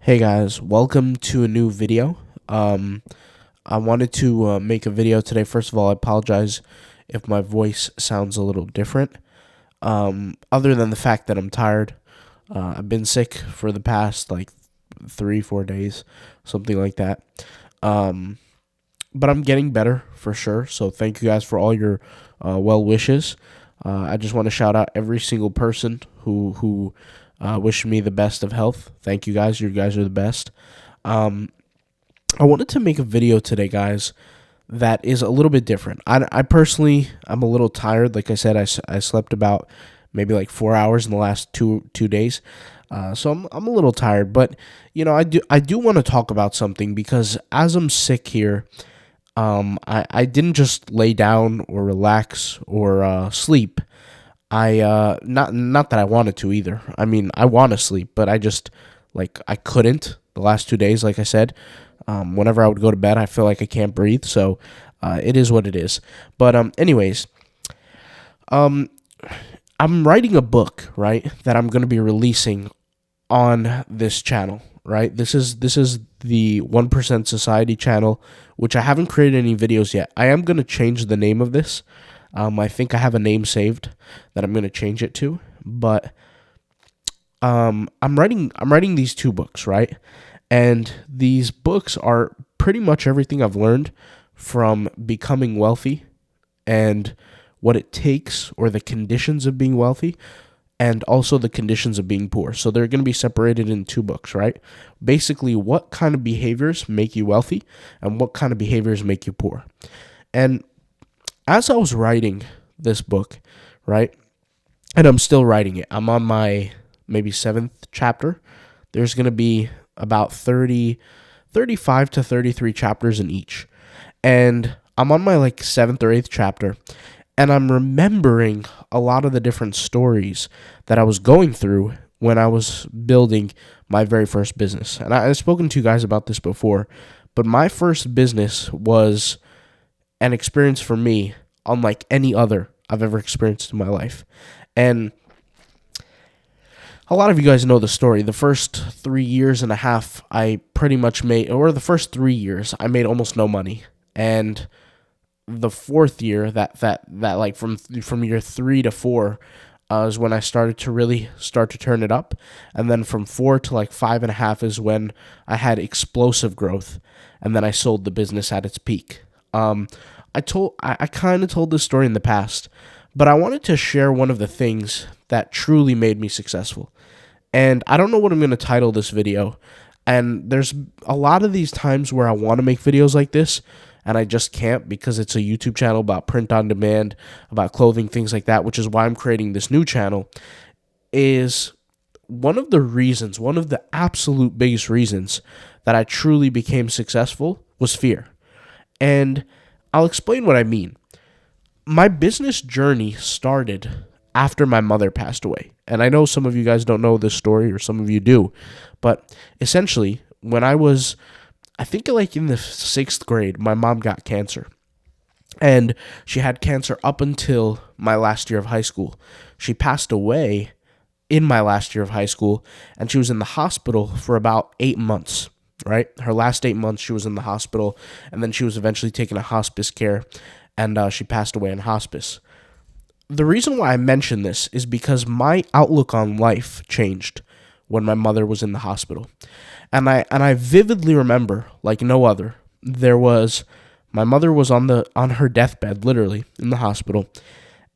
Hey guys, welcome to a new video. I wanted to make a video today. First of all, I apologize if my voice sounds a little different. Other than the fact that I'm tired, I've been sick for the past like 3-4 days, something like that. Um, but I'm getting better for sure. So thank you guys for all your well wishes. I just want to shout out every single person who wished me the best of health. Thank you guys. You guys are the best. Um, I wanted to make a video today, guys, that is a little bit different. I personally, I'm a little tired. Like I said, I slept about maybe like 4 hours in the last two days. So I'm a little tired, but I do want to talk about something because as I'm sick here, I didn't just lay down or relax or sleep. Not that I wanted to either. I mean, I want to sleep, but I couldn't the last 2 days. Like I said, whenever I would go to bed, I feel like I can't breathe. So it is what it is. But anyways, um, I'm writing a book, right, that I'm gonna be releasing on this channel. Right, this is the 1% Society channel, which I haven't created any videos yet. I am gonna change the name of this. I think I have a name saved that I'm gonna change it to, but I'm writing these two books, right? And these books are pretty much everything I've learned from becoming wealthy and what it takes or the conditions of being wealthy and also the conditions of being poor. So they're going to be separated in two books, right? Basically, what kind of behaviors make you wealthy and what kind of behaviors make you poor. And as I was writing this book, right, and I'm still writing it, I'm on my maybe seventh chapter. There's going to be about 35 to 33 chapters in each. And I'm on my like seventh or eighth chapter, and I'm remembering a lot of the different stories that I was going through when I was building my very first business. And I've spoken to you guys about this before, but my first business was an experience for me unlike any other I've ever experienced in my life. And a lot of you guys know the story. The first 3 years and a half, I pretty much made, or the first 3 years, I made almost no money. And the fourth year, that like from year 3 to 4, is when I started to really start to turn it up, and then from 4 to like 5.5 is when I had explosive growth, and then I sold the business at its peak. I kind of told this story in the past, but I wanted to share one of the things that truly made me successful. And I don't know what I'm going to title this video. And there's a lot of these times where I want to make videos like this, and I just can't because it's a YouTube channel about print on demand, about clothing, things like that, which is why I'm creating this new channel. Is one of the reasons, one of the absolute biggest reasons that I truly became successful was fear. And I'll explain what I mean. My business journey started after my mother passed away. And I know some of you guys don't know this story, or some of you do, but essentially, when I think like in the sixth grade, my mom got cancer. And she had cancer up until my last year of high school. She passed away in my last year of high school, and she was in the hospital for about 8 months, right? Her last 8 months, she was in the hospital, and then she was eventually taken to hospice care, and she passed away in hospice. The reason why I mention this is because my outlook on life changed when my mother was in the hospital. And I vividly remember, like no other, there was my mother was on her deathbed, literally in the hospital,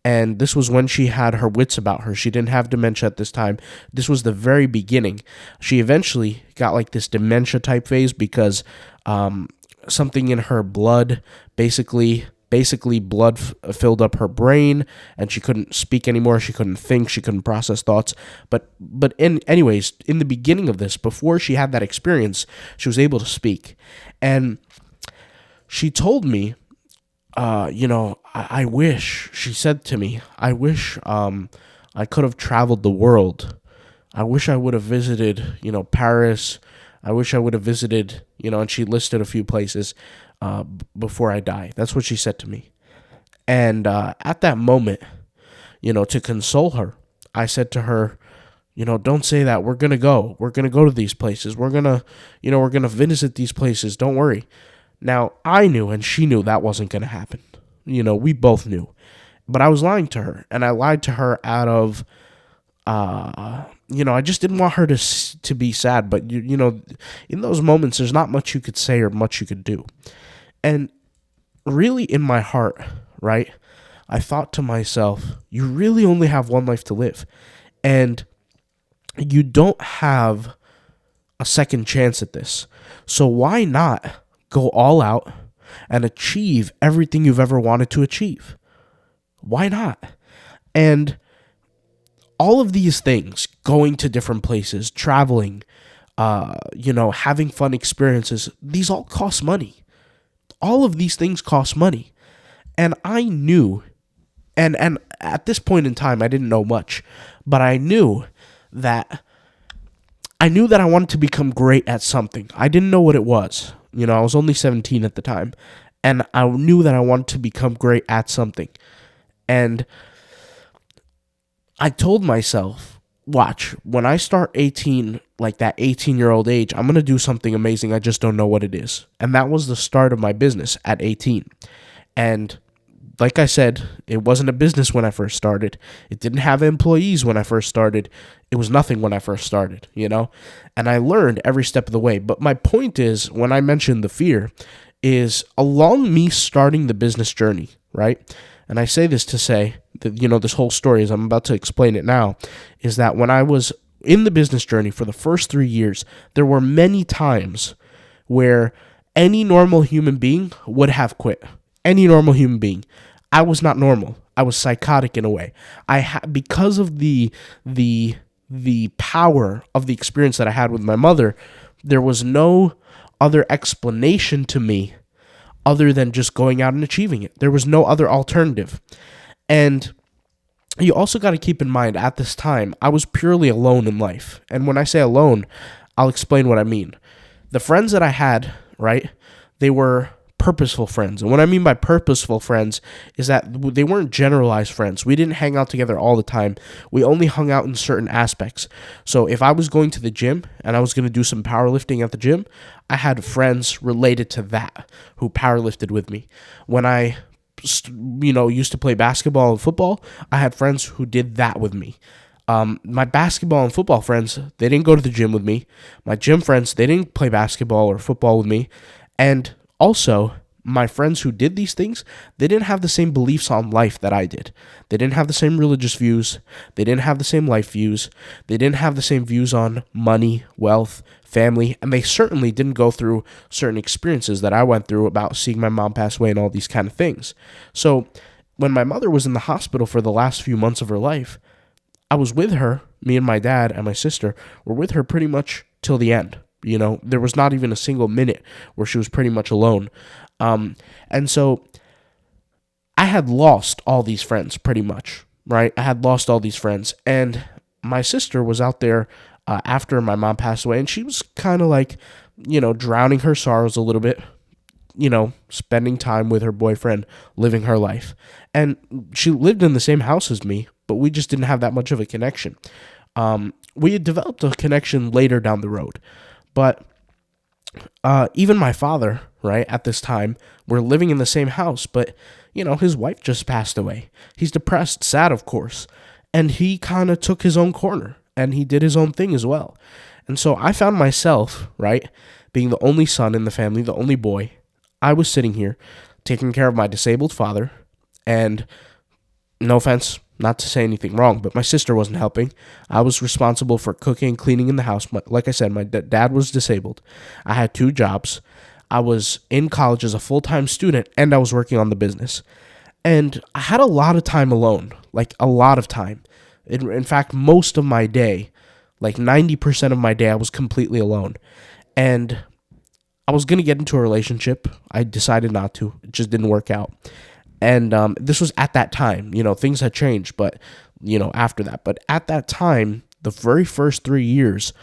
and this was when she had her wits about her. She didn't have dementia at this time. This was the very beginning. She eventually got like this dementia type phase because something in her blood basically blood filled up her brain, and she couldn't speak anymore. She couldn't think, she couldn't process thoughts. Anyways, in the beginning of this, before she had that experience, she was able to speak. And she told me, I wish, she said to me, I wish I could have traveled the world. I wish I would have visited, Paris. I wish I would have visited, and she listed a few places before I die. That's what she said to me. And at that moment, to console her, I said to her, don't say that. We're going to go. We're going to go to these places. We're going to visit these places. Don't worry. Now, I knew and she knew that wasn't going to happen. We both knew. But I was lying to her, and I lied to her out of I just didn't want her to be sad, but in those moments there's not much you could say or much you could do. And really in my heart, right? I thought to myself, you really only have one life to live. And you don't have a second chance at this. So why not go all out and achieve everything you've ever wanted to achieve? Why not? And all of these things, going to different places, traveling, having fun experiences, these all cost money. All of these things cost money. And I knew, and at this point in time, I didn't know much, but I knew that I wanted to become great at something. I didn't know what it was. I was only 17 at the time, and I knew that I wanted to become great at something. And I told myself, watch, when I start 18, like that 18-year-old age, I'm going to do something amazing. I just don't know what it is. And that was the start of my business at 18. And like I said, it wasn't a business when I first started. It didn't have employees when I first started. It was nothing when I first started, And I learned every step of the way. But my point is, when I mentioned the fear, is along me starting the business journey, right? And I say this to say that, this whole story, as I'm about to explain it now, is that when I was in the business journey for the first 3 years, there were many times where any normal human being would have quit. Any normal human being. I was not normal. I was psychotic in a way. Because of the power of the experience that I had with my mother, there was no other explanation to me other than just going out and achieving it. There was no other alternative. And you also got to keep in mind, at this time, I was purely alone in life. And when I say alone, I'll explain what I mean. The friends that I had, right, they were purposeful friends. And what I mean by purposeful friends is that they weren't generalized friends. We didn't hang out together all the time. We only hung out in certain aspects. So if I was going to the gym and I was going to do some powerlifting at the gym, I had friends related to that who powerlifted with me. When I used to play basketball and football, I had friends who did that with me. My basketball and football friends, they didn't go to the gym with me. My gym friends, they didn't play basketball or football with me. And also, my friends who did these things, they didn't have the same beliefs on life that I did. They didn't have the same religious views. They didn't have the same life views. They didn't have the same views on money, wealth, family, and they certainly didn't go through certain experiences that I went through about seeing my mom pass away and all these kind of things. So when my mother was in the hospital for the last few months of her life, I was with her. Me and my dad and my sister were with her pretty much till the end. There was not even a single minute where she was pretty much alone. And so I had lost all these friends pretty much, right? I had lost all these friends. And my sister was out there after my mom passed away, and she was kind of like, drowning her sorrows a little bit, spending time with her boyfriend, living her life. And she lived in the same house as me, but we just didn't have that much of a connection. We had developed a connection later down the road. But even my father, right, at this time, we're living in the same house, but, his wife just passed away. He's depressed, sad, of course, and he kind of took his own corner, and he did his own thing as well. And so I found myself, right, being the only son in the family, the only boy. I was sitting here taking care of my disabled father, and no offense, not to say anything wrong, but my sister wasn't helping. I was responsible for cooking and cleaning in the house. Like I said, my dad was disabled. I had 2 jobs. I was in college as a full-time student, and I was working on the business. And I had a lot of time alone, like a lot of time. In fact, most of my day, like 90% of my day, I was completely alone. And I was going to get into a relationship. I decided not to. It just didn't work out. And this was at that time, things had changed, but, after that. But at that time, the very first 3 years,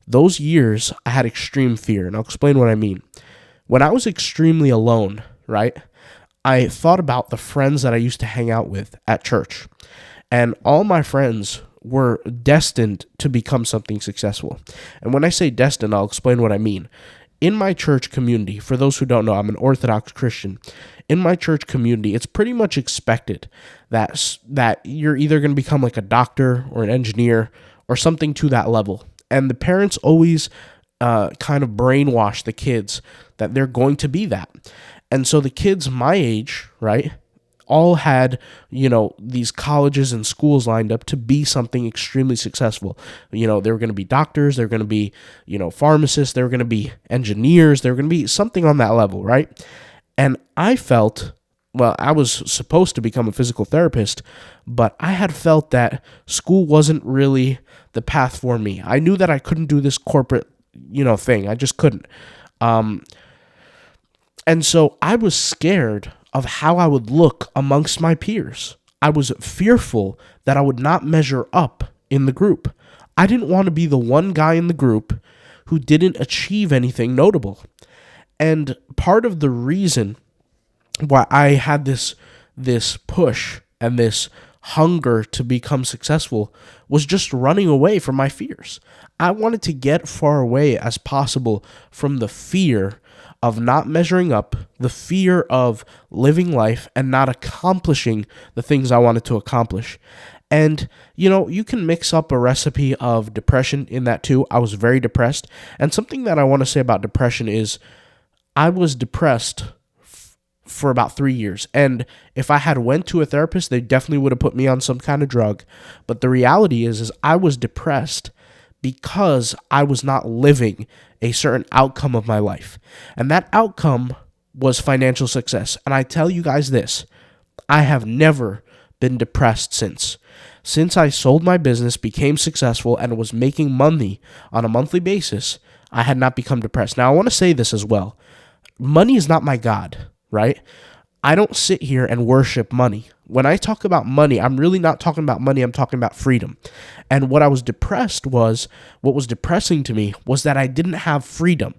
those years, I had extreme fear. And I'll explain what I mean. When I was extremely alone, right, I thought about the friends that I used to hang out with at church. And all my friends were destined to become something successful. And when I say destined, I'll explain what I mean. In my church community, for those who don't know, I'm an Orthodox Christian. In my church community, it's pretty much expected that you're either going to become like a doctor or an engineer or something to that level. And the parents always kind of brainwash the kids that they're going to be that. And so the kids my age, right, all had, these colleges and schools lined up to be something extremely successful. They were going to be doctors, they were going to be, pharmacists, they were going to be engineers, they were going to be something on that level, right? And I felt, well, I was supposed to become a physical therapist, but I had felt that school wasn't really the path for me. I knew that I couldn't do this corporate, thing. I just couldn't. And so I was scared of how I would look amongst my peers. I was fearful that I would not measure up in the group. I didn't want to be the one guy in the group who didn't achieve anything notable. And part of the reason why I had this push and this hunger to become successful was just running away from my fears. I wanted to get far away as possible from the fear of not measuring up, the fear of living life and not accomplishing the things I wanted to accomplish. And, you can mix up a recipe of depression in that too. I was very depressed. And something that I want to say about depression is I was depressed for about 3 years. And if I had went to a therapist, they definitely would have put me on some kind of drug. But the reality is I was depressed because I was not living a certain outcome of my life. And that outcome was financial success. And I tell you guys this, I have never been depressed since. Since I sold my business, became successful, and was making money on a monthly basis, I had not become depressed. Now, I want to say this as well. Money is not my God, right? I don't sit here and worship money. When I talk about money, I'm really not talking about money. I'm talking about freedom. And what was depressing to me was that I didn't have freedom.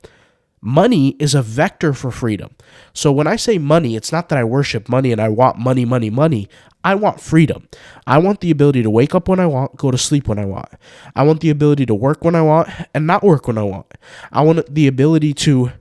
Money is a vector for freedom. So when I say money, it's not that I worship money and I want money, money, money. I want freedom. I want the ability to wake up when I want, go to sleep when I want. I want the ability to work when I want and not work when I want. I want the ability to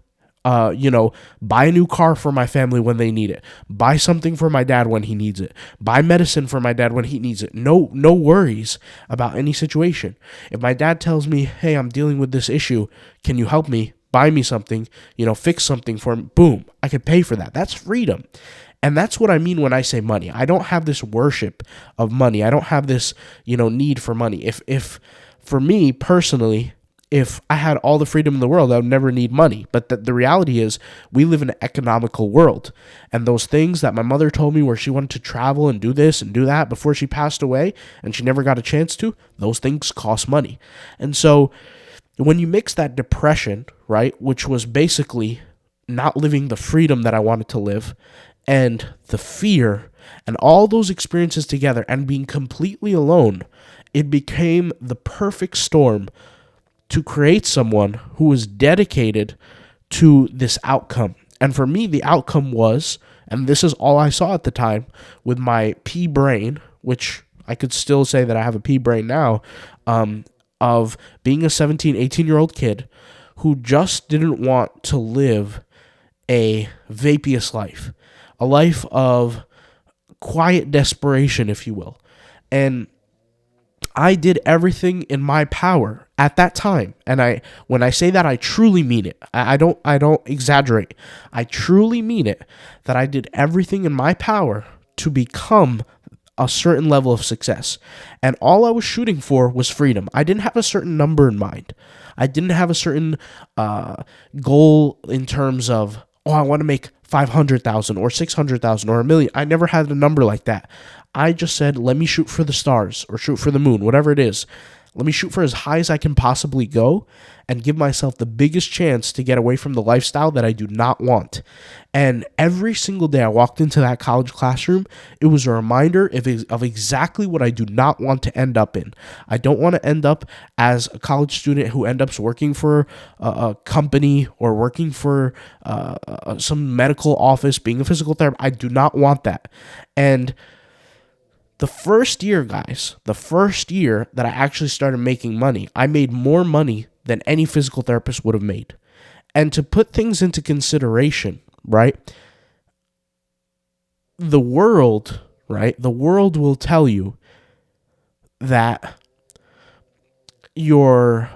buy a new car for my family when they need it, buy something for my dad when he needs it, buy medicine for my dad when he needs it. No worries about any situation. If my dad tells me, hey, I'm dealing with this issue, can you help me? Buy me something, fix something for me. Boom, I can pay for that. That's freedom. And that's what I mean when I say money. I don't have this worship of money. I don't have this, need for money. If for me personally, if I had all the freedom in the world, I would never need money. But the reality is we live in an economical world. And those things that my mother told me where she wanted to travel and do this and do that before she passed away and she never got a chance to, those things cost money. And so when you mix that depression, right, which was basically not living the freedom that I wanted to live, and the fear and all those experiences together and being completely alone, it became the perfect storm to create someone who was dedicated to this outcome. And for me, the outcome was, and this is all I saw at the time with my pea brain, which I could still say that I have a pea brain now, of being a 17, 18-year-old kid who just didn't want to live a vapious life, a life of quiet desperation, if you will. And I did everything in my power at that time. And when I say that, I truly mean it. I don't exaggerate. I truly mean it, that I did everything in my power to become a certain level of success. And all I was shooting for was freedom. I didn't have a certain number in mind. I didn't have a certain goal in terms of, I want to make 500,000 or 600,000 or $1 million. I never had a number like that. I just said, let me shoot for the stars or shoot for the moon, whatever it is. Let me shoot for as high as I can possibly go and give myself the biggest chance to get away from the lifestyle that I do not want. And every single day I walked into that college classroom, it was a reminder of exactly what I do not want to end up in. I don't want to end up as a college student who ends up working for a company or working for some medical office, being a physical therapist. I do not want that. And The first year, guys, the first year that I actually started making money, I made more money than any physical therapist would have made. And to put things into consideration, right? The world, right? The world will tell you that your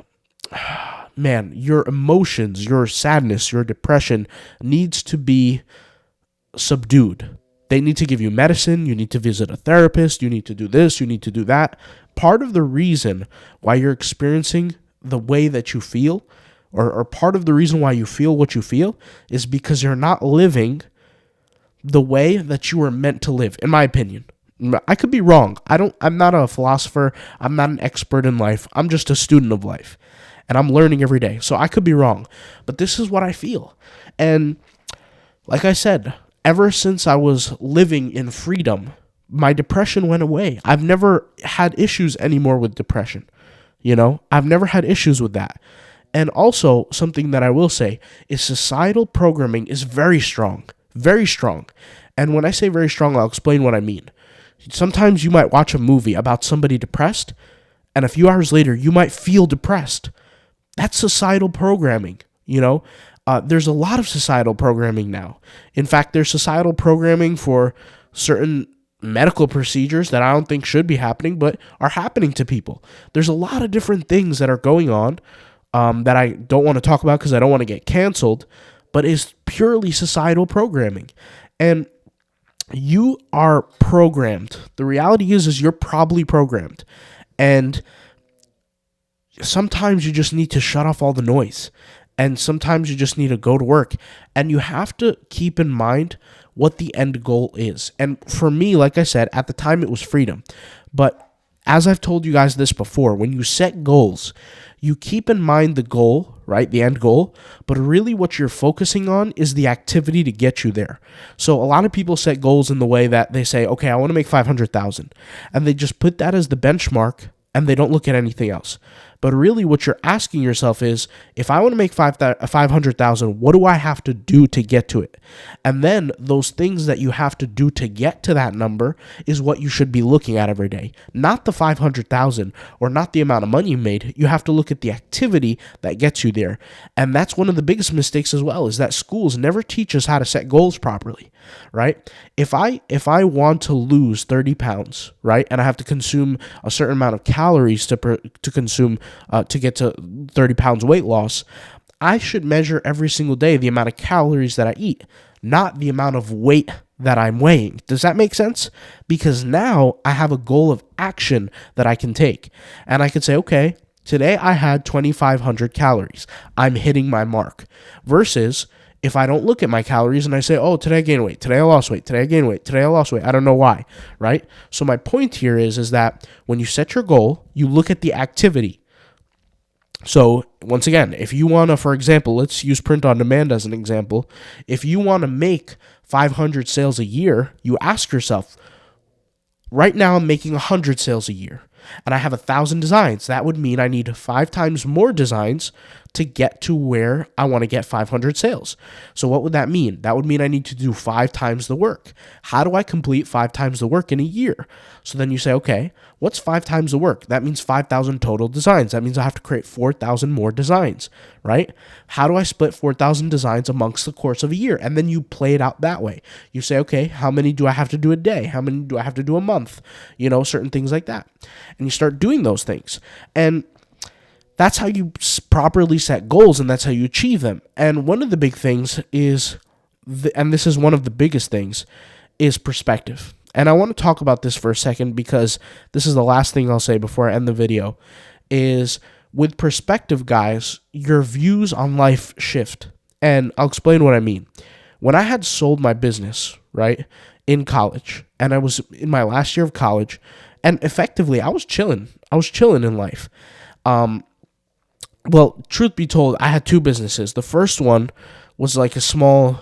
emotions, your sadness, your depression needs to be subdued. They need to give you medicine. You need to visit a therapist. You need to do this. You need to do that. Part of the reason why you're experiencing the way that you feel, or part of the reason why you feel what you feel, is because you're not living the way that you were meant to live, in my opinion. I could be wrong. I'm not a philosopher. I'm not an expert in life. I'm just a student of life. And I'm learning every day. So I could be wrong. But this is what I feel. And like I said, ever since I was living in freedom, my depression went away. I've never had issues anymore with depression. I've never had issues with that. And also, something that I will say is societal programming is very strong. Very strong. And when I say very strong, I'll explain what I mean. Sometimes you might watch a movie about somebody depressed, and a few hours later, you might feel depressed. That's societal programming, There's a lot of societal programming now. In fact, there's societal programming for certain medical procedures that I don't think should be happening, but are happening to people. There's a lot of different things that are going on that I don't want to talk about because I don't want to get canceled, but is purely societal programming. And you are programmed. The reality is you're probably programmed. And sometimes you just need to shut off all the noise. And sometimes you just need to go to work. And you have to keep in mind what the end goal is. And for me, like I said, at the time it was freedom. But as I've told you guys this before, when you set goals, you keep in mind the goal, right? The end goal. But really what you're focusing on is the activity to get you there. So a lot of people set goals in the way that they say, okay, I want to make 500,000. And they just put that as the benchmark and they don't look at anything else. But really what you're asking yourself is, if I want to make 500,000, what do I have to do to get to it? And then those things that you have to do to get to that number is what you should be looking at every day. Not the 500,000 or not the amount of money you made. You have to look at the activity that gets you there. And that's one of the biggest mistakes as well, is that schools never teach us how to set goals properly, right? If I want to lose 30 pounds, right, and I have to consume a certain amount of calories to consume to get to 30 pounds weight loss, I should measure every single day the amount of calories that I eat, not the amount of weight that I'm weighing. Does that make sense? Because now I have a goal of action that I can take. And I can say, okay, today I had 2,500 calories. I'm hitting my mark. Versus if I don't look at my calories and I say, oh, today I gained weight, today I lost weight, today I gained weight, today I lost weight, I don't know why, right? So my point here is that when you set your goal, you look at the activity. So once again, if you want to, for example, let's use print on demand as an example. If you want to make 500 sales a year, you ask yourself, right now I'm making 100 sales a year and I have 1,000 designs. That would mean I need 5 times more designs to get to where I want to get 500 sales. So what would that mean? That would mean I need to do 5 times the work. How do I complete 5 times the work in a year? So then you say, okay, what's 5 times the work? That means 5,000 total designs. That means I have to create 4,000 more designs, right? How do I split 4,000 designs amongst the course of a year? And then you play it out that way. You say, okay, how many do I have to do a day? How many do I have to do a month? Certain things like that. And you start doing those things. And that's how you properly set goals, and that's how you achieve them. And one of the big things is, and this is one of the biggest things, is perspective. And I want to talk about this for a second because this is the last thing I'll say before I end the video, is with perspective, guys, your views on life shift. And I'll explain what I mean. When I had sold my business, right, in college, and I was in my last year of college, and effectively I was chilling. I was chilling in life. Well, truth be told, I had 2 businesses. The first one was like a small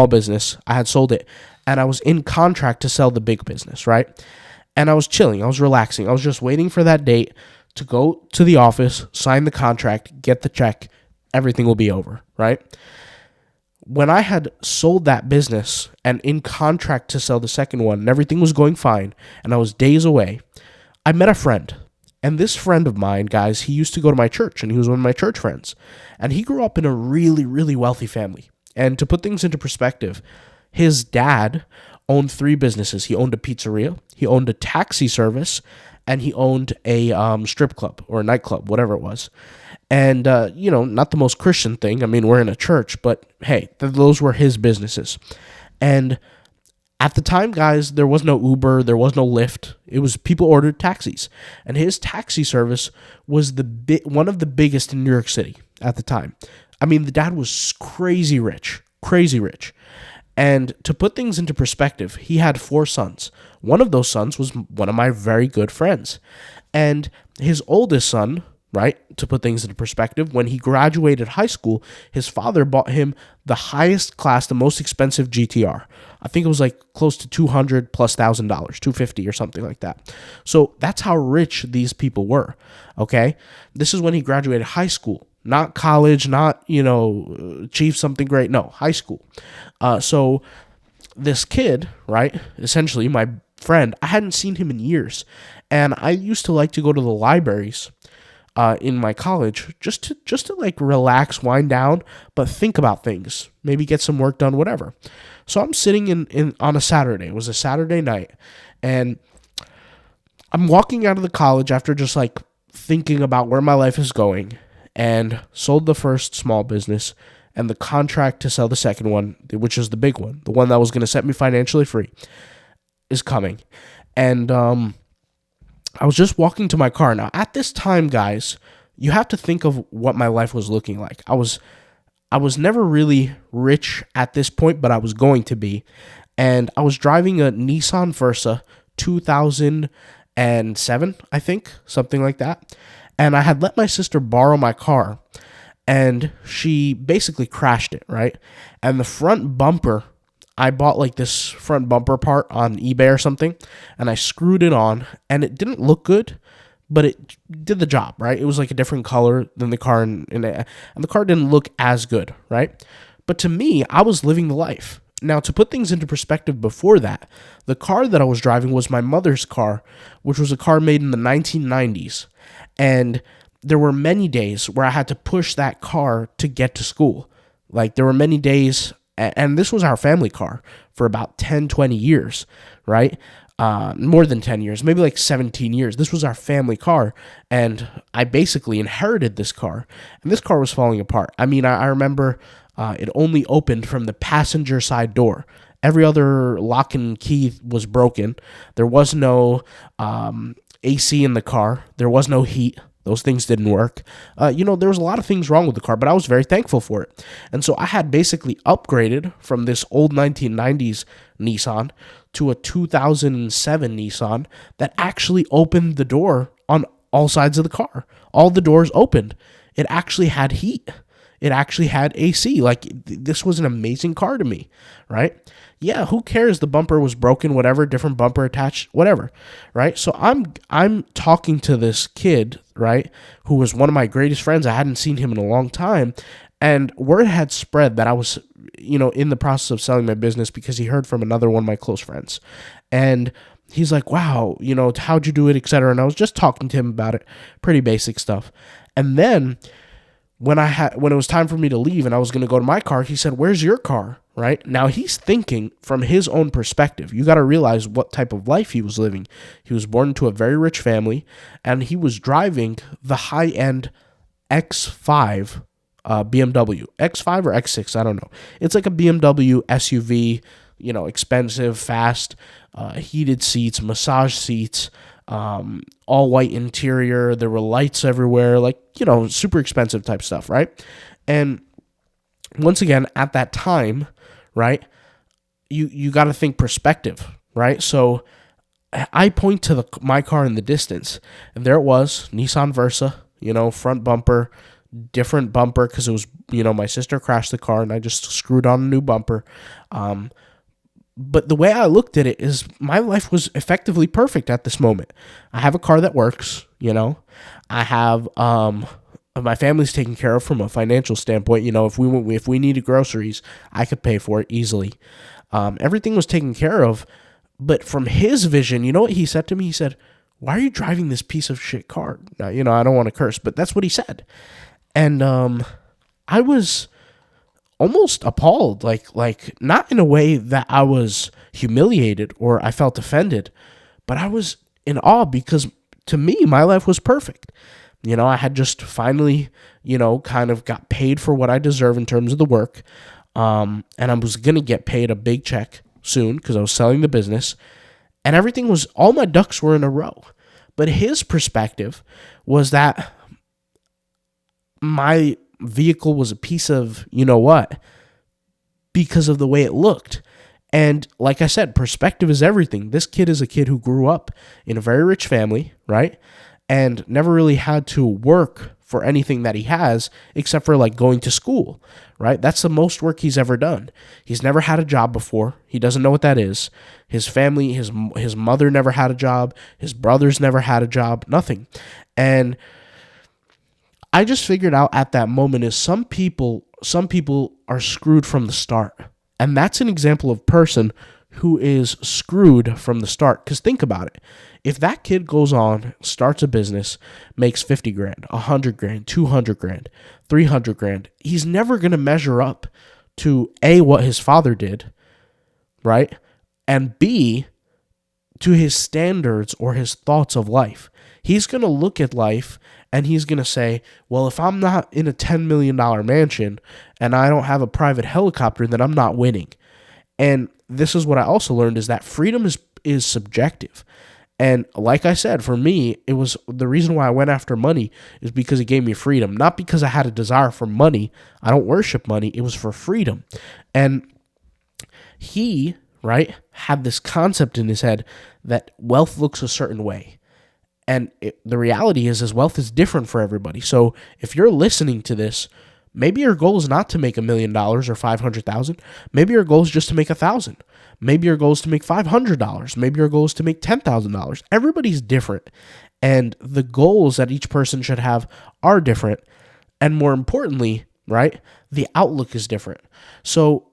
business. I had sold it, and I was in contract to sell the big business, right? And I was chilling. I was relaxing. I was just waiting for that date to go to the office, sign the contract, get the check. Everything will be over, right? when I had sold that business and in contract to sell the second one and everything was going fine and I was days away, I met a friend. And this friend of mine, guys, he used to go to my church and he was one of my church friends. And he grew up in a really, really wealthy family. And to put things into perspective, his dad owned three businesses. He owned a pizzeria, he owned a taxi service, and he owned a strip club or a nightclub, whatever it was. And, not the most Christian thing. I mean, we're in a church, but hey, those were his businesses. And at the time, guys, there was no Uber, there was no Lyft. It was people ordered taxis. And his taxi service was one of the biggest in New York City at the time. I mean, the dad was crazy rich, crazy rich. And to put things into perspective, he had four sons. One of those sons was one of my very good friends. And his oldest son, right, to put things into perspective, when he graduated high school, his father bought him the highest class, the most expensive GTR. I think it was like close to $200,000+, $250 or something like that. So that's how rich these people were, okay? This is when he graduated high school. Not college, not, achieve something great. No, high school. So this kid, right, essentially my friend, I hadn't seen him in years. And I used to like to go to the libraries in my college just to like relax, wind down, but think about things, maybe get some work done, whatever. So I'm sitting in on a Saturday. It was a Saturday night. And I'm walking out of the college after just like thinking about where my life is going, and sold the first small business and the contract to sell the second one, which is the big one, the one that was going to set me financially free, is coming. And I was just walking to my car. Now, at this time, guys, you have to think of what my life was looking like. I was never really rich at this point, but I was going to be. And I was driving a Nissan Versa 2007, I think, something like that. And I had let my sister borrow my car, and she basically crashed it, right? And the front bumper, I bought like this front bumper part on eBay or something, and I screwed it on, and it didn't look good, but it did the job, right? It was like a different color than the car, and the car didn't look as good, right? But to me, I was living the life. Now, to put things into perspective before that, the car that I was driving was my mother's car, which was a car made in the 1990s. And there were many days where I had to push that car to get to school. Like, there were many days, and this was our family car for about 10, 20 years, right? More than 10 years, maybe like 17 years. This was our family car, and I basically inherited this car, and this car was falling apart. I mean, I remember it only opened from the passenger side door. Every other lock and key was broken. There was no AC in the car. There was no heat. Those things didn't work. There was a lot of things wrong with the car, but I was very thankful for it. And so I had basically upgraded from this old 1990s Nissan to a 2007 Nissan that actually opened the door on all sides of the car. All the doors opened. It actually had heat. It actually had AC. Like, this was an amazing car to me, right? Yeah, who cares? The bumper was broken, whatever, different bumper attached, whatever, right? So I'm talking to this kid, right, who was one of my greatest friends. I hadn't seen him in a long time, and word had spread that I was, in the process of selling my business because he heard from another one of my close friends. And he's like, wow, how'd you do it, etc. And I was just talking to him about it, pretty basic stuff. And then when it was time for me to leave and I was going to go to my car, he said, "Where's your car?" Right? Now he's thinking from his own perspective. You got to realize what type of life he was living. He was born into a very rich family, and he was driving the high-end X5 BMW. X5 or X6, I don't know. It's like a BMW SUV, expensive, fast, heated seats, massage seats, all white interior. There were lights everywhere, like, super expensive type stuff, right? And once again, at that time, right, you got to think perspective, right? So I point to my car in the distance, and there it was, Nissan Versa, front bumper, different bumper because it was, my sister crashed the car and I just screwed on a new bumper. But the way I looked at it is my life was effectively perfect at this moment. I have a car that works, I have My family's taken care of from a financial standpoint. If we needed groceries, I could pay for it easily. Everything was taken care of. But from his vision, you know what he said to me? He said, "Why are you driving this piece of shit car?" Now, I don't want to curse, but that's what he said. And I was almost appalled, like not in a way that I was humiliated or I felt offended, but I was in awe because to me, my life was perfect. I had just finally, kind of got paid for what I deserve in terms of the work. And I was going to get paid a big check soon because I was selling the business. And all my ducks were in a row. But his perspective was that my vehicle was a piece of, what, because of the way it looked. And like I said, perspective is everything. This kid is a kid who grew up in a very rich family, right? And never really had to work for anything that he has except for like going to school, right? That's the most work he's ever done. He's never had a job before. He doesn't know what that is. His family, his mother never had a job. His brothers never had a job, nothing. And I just figured out at that moment is some people are screwed from the start. And that's an example of person who is screwed from the start. Because think about it. If that kid goes on, starts a business, makes 50 grand, 100 grand, 200 grand, 300 grand, he's never going to measure up to A, what his father did, right? And B, to his standards or his thoughts of life. He's going to look at life and he's going to say, well, if I'm not in a $10 million mansion and I don't have a private helicopter, then I'm not winning. And this is what I also learned is that freedom is subjective. And like I said, for me, it was the reason why I went after money is because it gave me freedom. Not because I had a desire for money. I don't worship money. It was for freedom. And he, right, had this concept in his head that wealth looks a certain way. And the reality is wealth is different for everybody. So if you're listening to this, maybe your goal is not to make $1 million or 500,000. Maybe your goal is just to make 1,000. Maybe your goal is to make $500. Maybe your goal is to make $10,000. Everybody's different. And the goals that each person should have are different. And more importantly, right, the outlook is different. So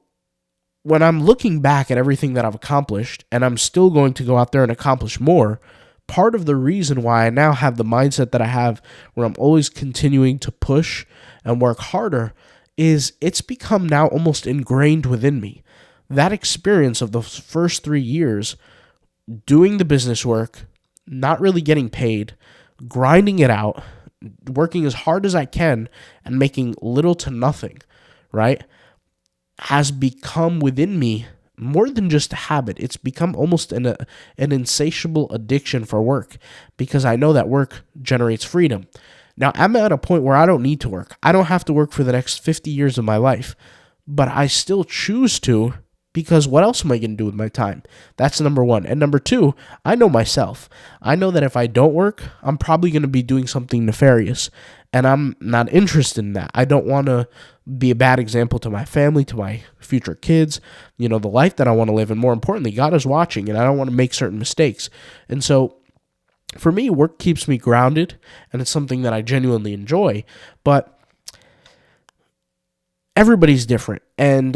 when I'm looking back at everything that I've accomplished, and I'm still going to go out there and accomplish more, part of the reason why I now have the mindset that I have where I'm always continuing to push and work harder is it's become now almost ingrained within me. That experience of the first 3 years doing the business work, not really getting paid, grinding it out, working as hard as I can and making little to nothing, right, has become within me more than just a habit. It's become almost an insatiable addiction for work because I know that work generates freedom. Now, I'm at a point where I don't need to work. I don't have to work for the next 50 years of my life, but I still choose to because what else am I going to do with my time? That's number one. And number two, I know myself. I know that if I don't work, I'm probably going to be doing something nefarious, and I'm not interested in that. I don't want to be a bad example to my family, to my future kids, the life that I want to live. And more importantly, God is watching, and I don't want to make certain mistakes. And so for me, work keeps me grounded, and it's something that I genuinely enjoy. But everybody's different, and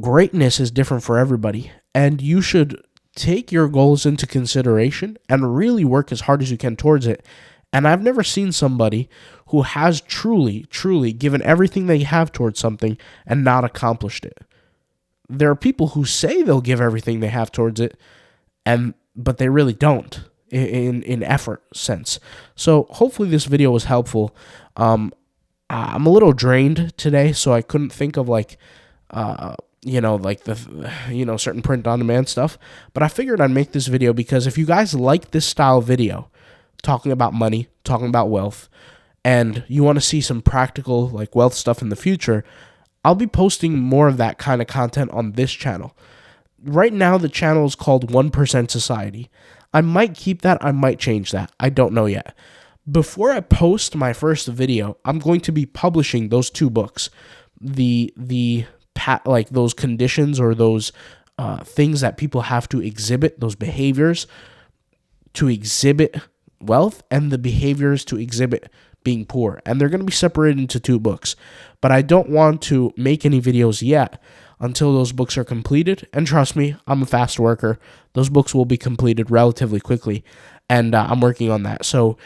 greatness is different for everybody, and you should take your goals into consideration and really work as hard as you can towards it. And I've never seen somebody who has truly given everything they have towards something and not accomplished it. There are people who say they'll give everything they have towards it, but they really don't in effort sense. So hopefully this video was helpful. I'm a little drained today, so I couldn't think of certain print on demand stuff. But I figured I'd make this video because if you guys like this style video, talking about money, talking about wealth, and you want to see some practical wealth stuff in the future, I'll be posting more of that kind of content on this channel. Right now, the channel is called 1% Society. I might keep that. I might change that. I don't know yet. Before I post my first video, I'm going to be publishing those 2 books. Those conditions or those things that people have to exhibit, those behaviors to exhibit wealth, and the behaviors to exhibit being poor, and they're going to be separated into 2 books. But I don't want to make any videos yet until those books are completed. And trust me, I'm a fast worker. Those books will be completed relatively quickly, and I'm working on that. So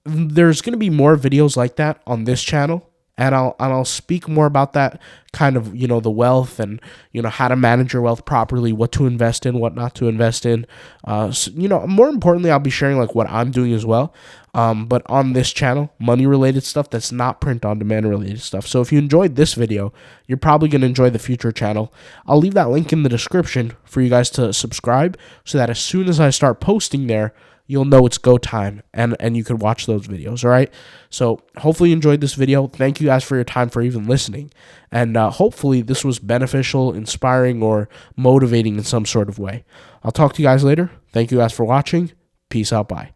there's going to be more videos like that on this channel, and I'll speak more about that kind of, the wealth and, how to manage your wealth properly, what to invest in, what not to invest in. More importantly, I'll be sharing like what I'm doing as well. But on this channel, money related stuff that's not print on demand related stuff. So if you enjoyed this video, you're probably going to enjoy the future channel. I'll leave that link in the description for you guys to subscribe, so that as soon as I start posting there, you'll know it's go time, and you can watch those videos, all right? So hopefully you enjoyed this video. Thank you guys for your time, for even listening. And hopefully this was beneficial, inspiring, or motivating in some sort of way. I'll talk to you guys later. Thank you guys for watching. Peace out. Bye.